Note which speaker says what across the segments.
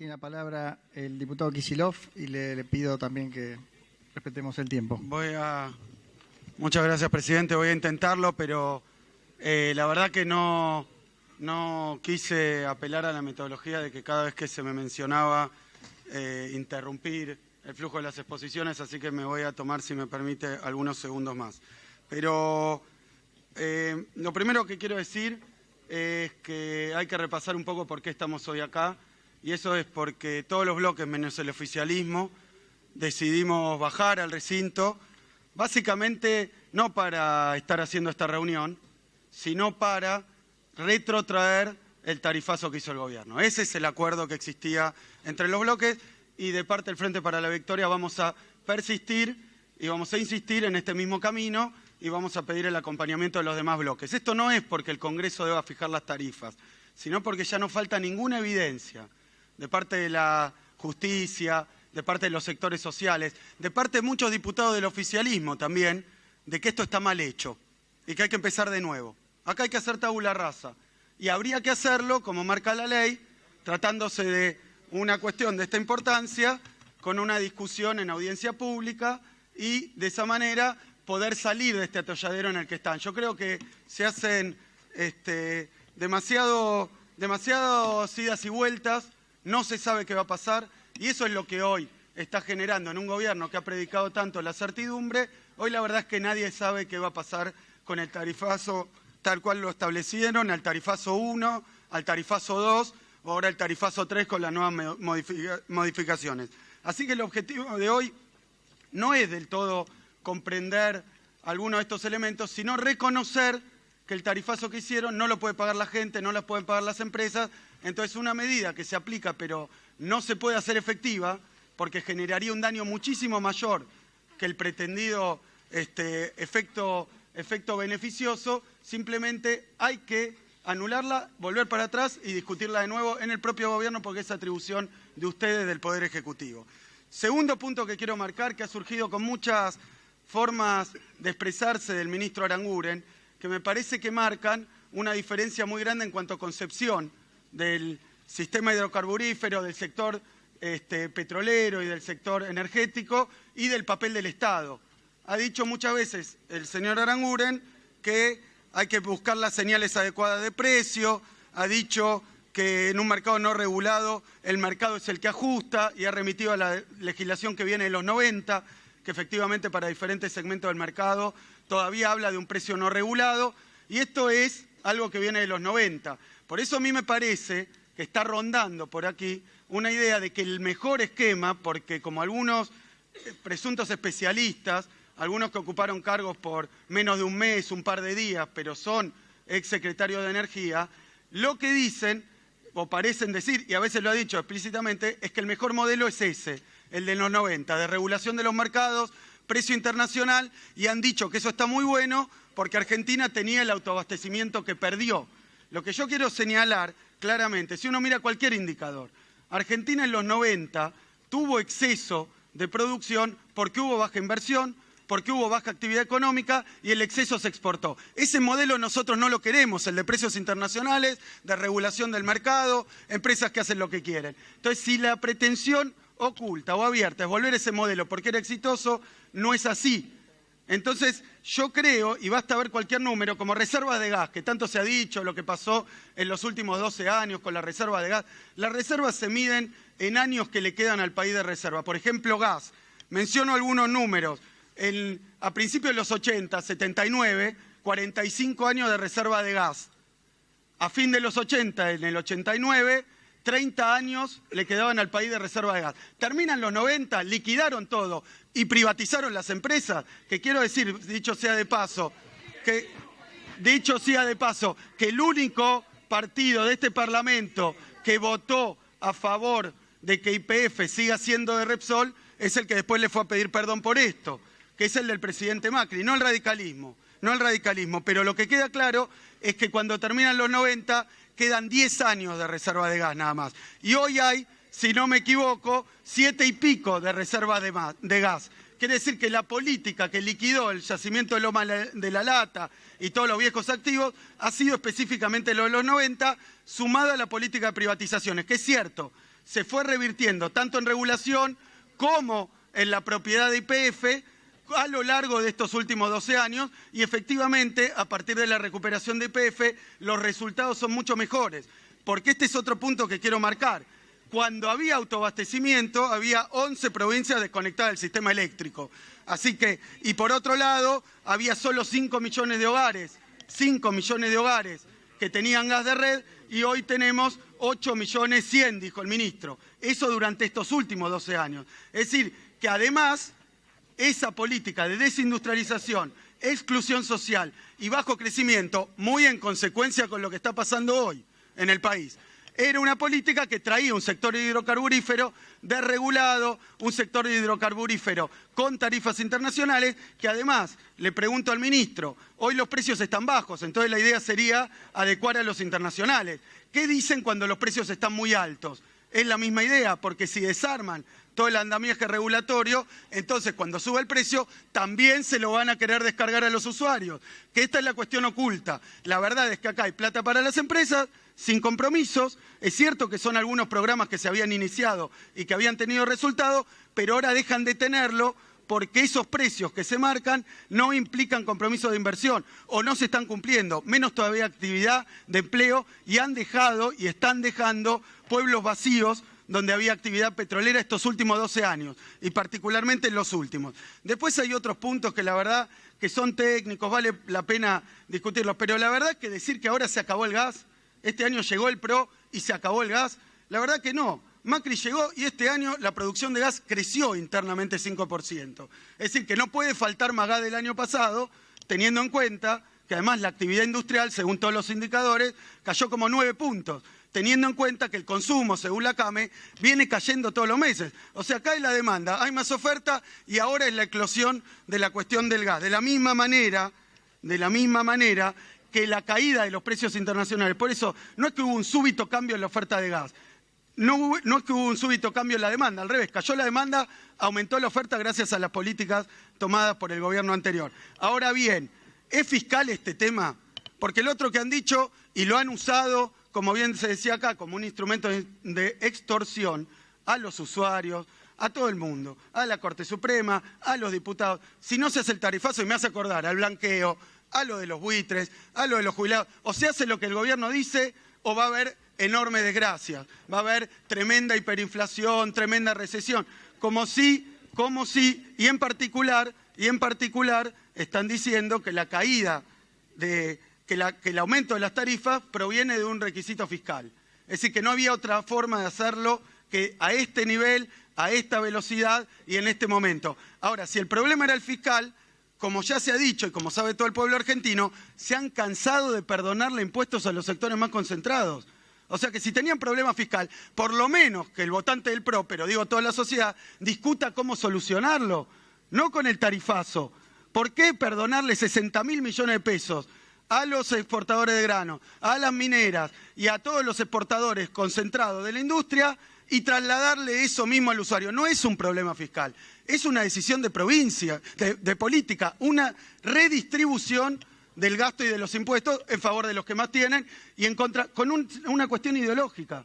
Speaker 1: Tiene la palabra el diputado Kicillof y le pido también que respetemos el tiempo.
Speaker 2: Muchas gracias, presidente. Voy a intentarlo, pero la verdad que no quise apelar a la metodología de que cada vez que se me mencionaba interrumpir el flujo de las exposiciones, así que me voy a tomar, si me permite, algunos segundos más. Pero lo primero que quiero decir es que hay que repasar un poco por qué estamos hoy acá, y eso es porque todos los bloques, menos el oficialismo, decidimos bajar al recinto, básicamente no para estar haciendo esta reunión, sino para retrotraer el tarifazo que hizo el gobierno. Ese es el acuerdo que existía entre los bloques, y de parte del Frente para la Victoria vamos a persistir y vamos a insistir en este mismo camino y vamos a pedir el acompañamiento de los demás bloques. Esto no es porque el Congreso deba fijar las tarifas, sino porque ya no falta ninguna evidencia de parte de la justicia, de parte de los sectores sociales, de parte de muchos diputados del oficialismo también, de que esto está mal hecho y que hay que empezar de nuevo. Acá hay que hacer tabula rasa y habría que hacerlo, como marca la ley, tratándose de una cuestión de esta importancia, con una discusión en audiencia pública y de esa manera poder salir de este atolladero en el que están. Yo creo que se hacen demasiadas idas y vueltas, no se sabe qué va a pasar, y eso es lo que hoy está generando en un gobierno que ha predicado tanto la certidumbre. Hoy la verdad es que nadie sabe qué va a pasar con el tarifazo tal cual lo establecieron, al tarifazo 1, al tarifazo 2, o ahora el tarifazo 3 con las nuevas modificaciones. Así que el objetivo de hoy no es del todo comprender algunos de estos elementos, sino reconocer que el tarifazo que hicieron no lo puede pagar la gente, no lo pueden pagar las empresas. Entonces una medida que se aplica pero no se puede hacer efectiva porque generaría un daño muchísimo mayor que el pretendido efecto beneficioso, simplemente hay que anularla, volver para atrás y discutirla de nuevo en el propio gobierno porque es atribución de ustedes, del Poder Ejecutivo. Segundo punto que quiero marcar, que ha surgido con muchas formas de expresarse del ministro Aranguren, que me parece que marcan una diferencia muy grande en cuanto a concepción del sistema hidrocarburífero, del sector petrolero y del sector energético y del papel del Estado. Ha dicho muchas veces el señor Aranguren que hay que buscar las señales adecuadas de precio, ha dicho que en un mercado no regulado el mercado es el que ajusta y ha remitido a la legislación que viene de los 90, que efectivamente para diferentes segmentos del mercado todavía habla de un precio no regulado, y esto es algo que viene de los 90. Por eso a mí me parece que está rondando por aquí una idea de que el mejor esquema, porque como algunos presuntos especialistas, algunos que ocuparon cargos por menos de un mes, un par de días, pero son exsecretarios de Energía, lo que dicen, o parecen decir, y a veces lo ha dicho explícitamente, es que el mejor modelo es ese, el de los 90, de regulación de los mercados, precio internacional, y han dicho que eso está muy bueno porque Argentina tenía el autoabastecimiento que perdió. Lo que yo quiero señalar claramente, si uno mira cualquier indicador, Argentina en los 90 tuvo exceso de producción porque hubo baja inversión, porque hubo baja actividad económica y el exceso se exportó. Ese modelo nosotros no lo queremos, el de precios internacionales, de regulación del mercado, empresas que hacen lo que quieren. Entonces, si la pretensión oculta o abierta es volver ese modelo porque era exitoso, no es así. Entonces, yo creo, y basta ver cualquier número, como reservas de gas, que tanto se ha dicho, lo que pasó en los últimos 12 años con la reserva de gas. Las reservas se miden en años que le quedan al país de reserva. Por ejemplo, gas. Menciono algunos números. A principios de los 80, 79, 45 años de reserva de gas. A fin de los 80, en el 89, 30 años le quedaban al país de reserva de gas. Terminan los 90, liquidaron todo y privatizaron las empresas, que quiero decir, dicho sea de paso, que el único partido de este Parlamento que votó a favor de que YPF siga siendo de Repsol es el que después le fue a pedir perdón por esto, que es el del presidente Macri, no el radicalismo, pero lo que queda claro es que cuando terminan los 90 quedan 10 años de reserva de gas nada más. Y hoy hay, si no me equivoco, 7 y pico de reservas de gas. Quiere decir que la política que liquidó el yacimiento de Loma de la Lata y todos los viejos activos ha sido específicamente lo de los 90, sumada a la política de privatizaciones, que es cierto, se fue revirtiendo tanto en regulación como en la propiedad de YPF a lo largo de estos últimos 12 años y efectivamente a partir de la recuperación de YPF los resultados son mucho mejores. Porque este es otro punto que quiero marcar. Cuando había autoabastecimiento había 11 provincias desconectadas del sistema eléctrico. Así que, y por otro lado, había solo 5 millones de hogares, 5 millones de hogares que tenían gas de red y hoy tenemos 8.100.000, dijo el ministro. Eso durante estos últimos 12 años. Es decir, que además esa política de desindustrialización, exclusión social y bajo crecimiento, muy en consecuencia con lo que está pasando hoy en el país, era una política que traía un sector hidrocarburífero desregulado, un sector hidrocarburífero con tarifas internacionales, que además, le pregunto al ministro, hoy los precios están bajos, entonces la idea sería adecuar a los internacionales. ¿Qué dicen cuando los precios están muy altos? Es la misma idea, porque si desarman todo el andamiaje regulatorio, entonces cuando sube el precio también se lo van a querer descargar a los usuarios. Que esta es la cuestión oculta. La verdad es que acá hay plata para las empresas, sin compromisos. Es cierto que son algunos programas que se habían iniciado y que habían tenido resultados, pero ahora dejan de tenerlo porque esos precios que se marcan no implican compromiso de inversión o no se están cumpliendo, menos todavía actividad de empleo y han dejado y están dejando pueblos vacíos donde había actividad petrolera estos últimos 12 años y particularmente en los últimos. Después hay otros puntos que la verdad que son técnicos, vale la pena discutirlos, pero la verdad es que decir que ahora se acabó el gas, este año llegó el PRO y se acabó el gas, la verdad que no. Macri llegó y este año la producción de gas creció internamente 5%. Es decir, que no puede faltar más gas del año pasado, teniendo en cuenta que además la actividad industrial, según todos los indicadores, cayó como 9 puntos, teniendo en cuenta que el consumo, según la CAME, viene cayendo todos los meses. O sea, acá hay la demanda, hay más oferta y ahora es la eclosión de la cuestión del gas. De la misma manera que la caída de los precios internacionales. Por eso, no es que hubo un súbito cambio en la oferta de gas. No es que hubo un súbito cambio en la demanda, al revés, cayó la demanda, aumentó la oferta gracias a las políticas tomadas por el gobierno anterior. Ahora bien, ¿es fiscal este tema? Porque el otro que han dicho y lo han usado, como bien se decía acá, como un instrumento de extorsión a los usuarios, a todo el mundo, a la Corte Suprema, a los diputados. Si no se hace el tarifazo, y me hace acordar al blanqueo, a lo de los buitres, a lo de los jubilados, o se hace lo que el gobierno dice o va a haber enorme desgracia, va a haber tremenda hiperinflación, tremenda recesión, como si, y en particular están diciendo que la caída, que el aumento de las tarifas proviene de un requisito fiscal. Es decir, que no había otra forma de hacerlo que a este nivel, a esta velocidad y en este momento. Ahora, si el problema era el fiscal, como ya se ha dicho y como sabe todo el pueblo argentino, se han cansado de perdonarle impuestos a los sectores más concentrados. O sea que si tenían problema fiscal, por lo menos que el votante del PRO, pero digo toda la sociedad, discuta cómo solucionarlo, no con el tarifazo. ¿Por qué perdonarle 60.000 millones de pesos a los exportadores de grano, a las mineras y a todos los exportadores concentrados de la industria y trasladarle eso mismo al usuario? No es un problema fiscal, es una decisión de provincia, de política, una redistribución del gasto y de los impuestos en favor de los que más tienen y en contra, con una cuestión ideológica,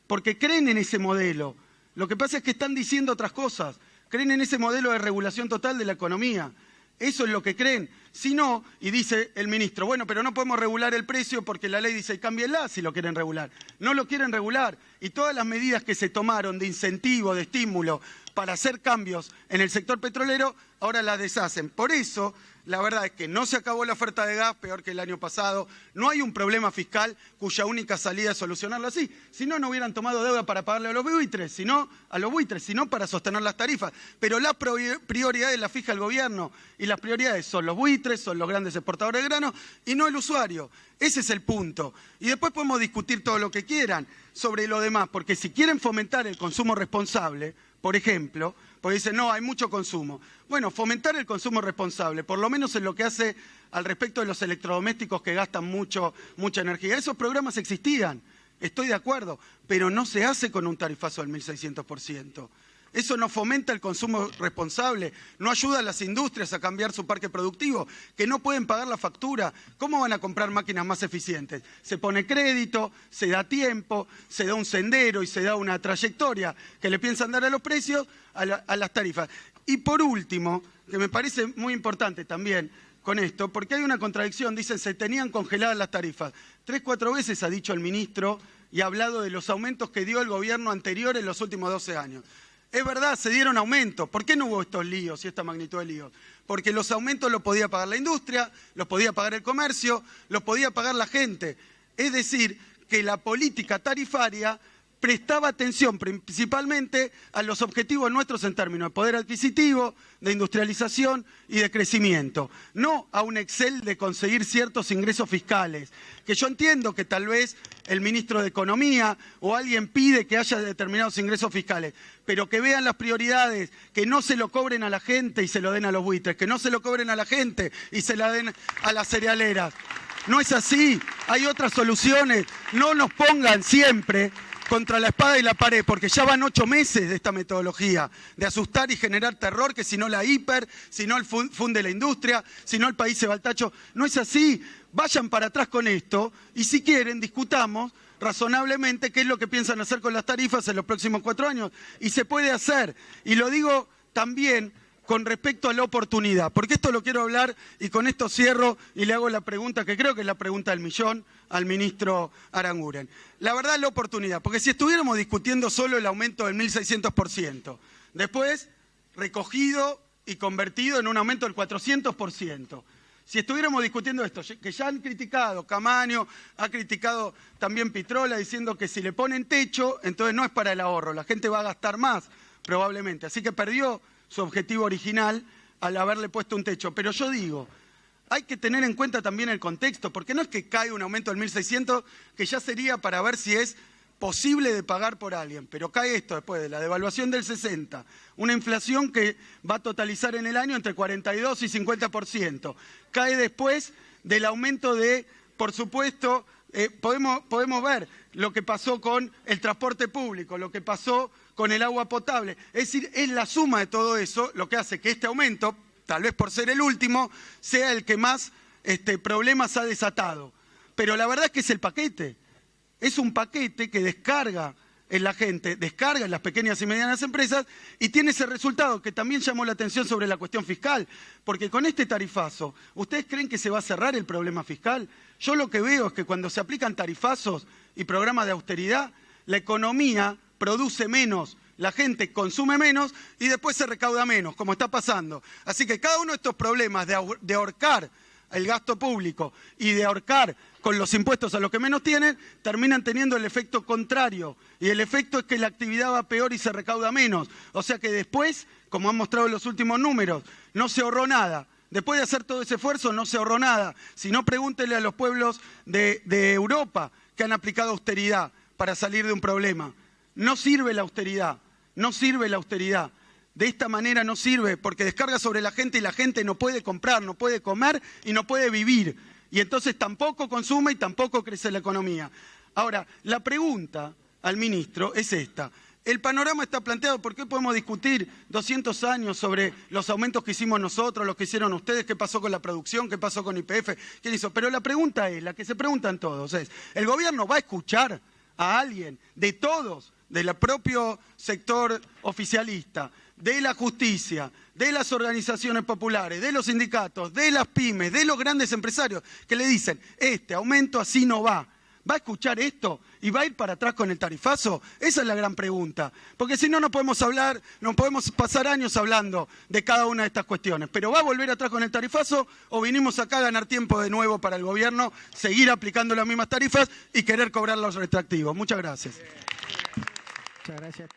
Speaker 2: porque creen en ese modelo. Lo que pasa es que están diciendo otras cosas, creen en ese modelo de regulación total de la economía. Eso es lo que creen. Si no, y dice el ministro, bueno, pero no podemos regular el precio porque la ley dice cámbienla si lo quieren regular. No lo quieren regular. Y todas las medidas que se tomaron de incentivo, de estímulo, para hacer cambios en el sector petrolero, ahora las deshacen. Por eso, la verdad es que no se acabó la oferta de gas, peor que el año pasado. No hay un problema fiscal cuya única salida es solucionarlo así. Si no, no hubieran tomado deuda para pagarle a los buitres, sino para sostener las tarifas. Pero las prioridades las fija el gobierno y las prioridades son los buitres, son los grandes exportadores de grano y no el usuario. Ese es el punto. Y después podemos discutir todo lo que quieran sobre lo demás, porque si quieren fomentar el consumo responsable, por ejemplo, porque dicen, no, hay mucho consumo. Bueno, fomentar el consumo responsable, por lo menos en lo que hace al respecto de los electrodomésticos que gastan mucha energía. Esos programas existían, estoy de acuerdo, pero no se hace con un tarifazo del 1.600%. Eso no fomenta el consumo responsable, no ayuda a las industrias a cambiar su parque productivo, que no pueden pagar la factura. ¿Cómo van a comprar máquinas más eficientes? Se pone crédito, se da tiempo, se da un sendero y se da una trayectoria que le piensan dar a los precios, a las tarifas. Y por último, que me parece muy importante también con esto, porque hay una contradicción, dicen se tenían congeladas las tarifas. 3, 4 veces ha dicho el ministro y ha hablado de los aumentos que dio el gobierno anterior en los últimos 12 años. Es verdad, se dieron aumentos. ¿Por qué no hubo estos líos y esta magnitud de líos? Porque los aumentos los podía pagar la industria, los podía pagar el comercio, los podía pagar la gente. Es decir, que la política tarifaria prestaba atención principalmente a los objetivos nuestros en términos de poder adquisitivo, de industrialización y de crecimiento, no a un Excel de conseguir ciertos ingresos fiscales, que yo entiendo que tal vez el ministro de Economía o alguien pide que haya determinados ingresos fiscales, pero que vean las prioridades, que no se lo cobren a la gente y se lo den a los buitres, que no se lo cobren a la gente y se la den a las cerealeras. No es así, hay otras soluciones, no nos pongan siempre contra la espada y la pared, porque ya van 8 meses de esta metodología, de asustar y generar terror, que si no la hiper, si no el funde la industria, si no el país se va al tacho. No es así, vayan para atrás con esto y si quieren discutamos razonablemente qué es lo que piensan hacer con las tarifas en los próximos 4 años. Y se puede hacer, y lo digo también con respecto a la oportunidad, porque esto lo quiero hablar y con esto cierro y le hago la pregunta, que creo que es la pregunta del millón, al ministro Aranguren. La verdad, la oportunidad, porque si estuviéramos discutiendo solo el aumento del 1.600%, después recogido y convertido en un aumento del 400%, si estuviéramos discutiendo esto, que ya han criticado, Camaño ha criticado también Pitrola, diciendo que si le ponen techo, entonces no es para el ahorro, la gente va a gastar más, probablemente. Así que perdió su objetivo original al haberle puesto un techo. Pero yo digo, hay que tener en cuenta también el contexto, porque no es que cae un aumento del 1.600, que ya sería para ver si es posible de pagar por alguien, pero cae esto después de la devaluación del 60, una inflación que va a totalizar en el año entre 42 y 50%, cae después del aumento de, por supuesto, podemos ver lo que pasó con el transporte público, lo que pasó con el agua potable. Es decir, es la suma de todo eso lo que hace que este aumento, tal vez por ser el último, sea el que más problemas ha desatado. Pero la verdad es que es el paquete. Es un paquete que descarga en la gente, descarga en las pequeñas y medianas empresas y tiene ese resultado que también llamó la atención sobre la cuestión fiscal. Porque con este tarifazo, ¿ustedes creen que se va a cerrar el problema fiscal? Yo lo que veo es que cuando se aplican tarifazos y programas de austeridad, la economía produce menos, la gente consume menos y después se recauda menos, como está pasando. Así que cada uno de estos problemas de ahorcar el gasto público y de ahorcar con los impuestos a los que menos tienen, terminan teniendo el efecto contrario. Y el efecto es que la actividad va peor y se recauda menos. O sea que después, como han mostrado los últimos números, no se ahorró nada. Después de hacer todo ese esfuerzo, no se ahorró nada. Si no, pregúntenle a los pueblos de Europa que han aplicado austeridad para salir de un problema. No sirve la austeridad, no sirve la austeridad. De esta manera no sirve porque descarga sobre la gente y la gente no puede comprar, no puede comer y no puede vivir. Y entonces tampoco consume y tampoco crece la economía. Ahora, la pregunta al ministro es esta. El panorama está planteado, ¿por qué podemos discutir 200 años sobre los aumentos que hicimos nosotros, los que hicieron ustedes, qué pasó con la producción, qué pasó con YPF, quién hizo? Pero la pregunta es, la que se preguntan todos, es, ¿el gobierno va a escuchar a alguien de todos, del propio sector oficialista, de la justicia, de las organizaciones populares, de los sindicatos, de las pymes, de los grandes empresarios, que le dicen, este aumento así no va? ¿Va a escuchar esto y va a ir para atrás con el tarifazo? Esa es la gran pregunta. Porque si no, no podemos hablar, no podemos pasar años hablando de cada una de estas cuestiones. Pero ¿va a volver atrás con el tarifazo o vinimos acá a ganar tiempo de nuevo para el gobierno, seguir aplicando las mismas tarifas y querer cobrar los retroactivos? Muchas gracias.
Speaker 1: Muchas gracias.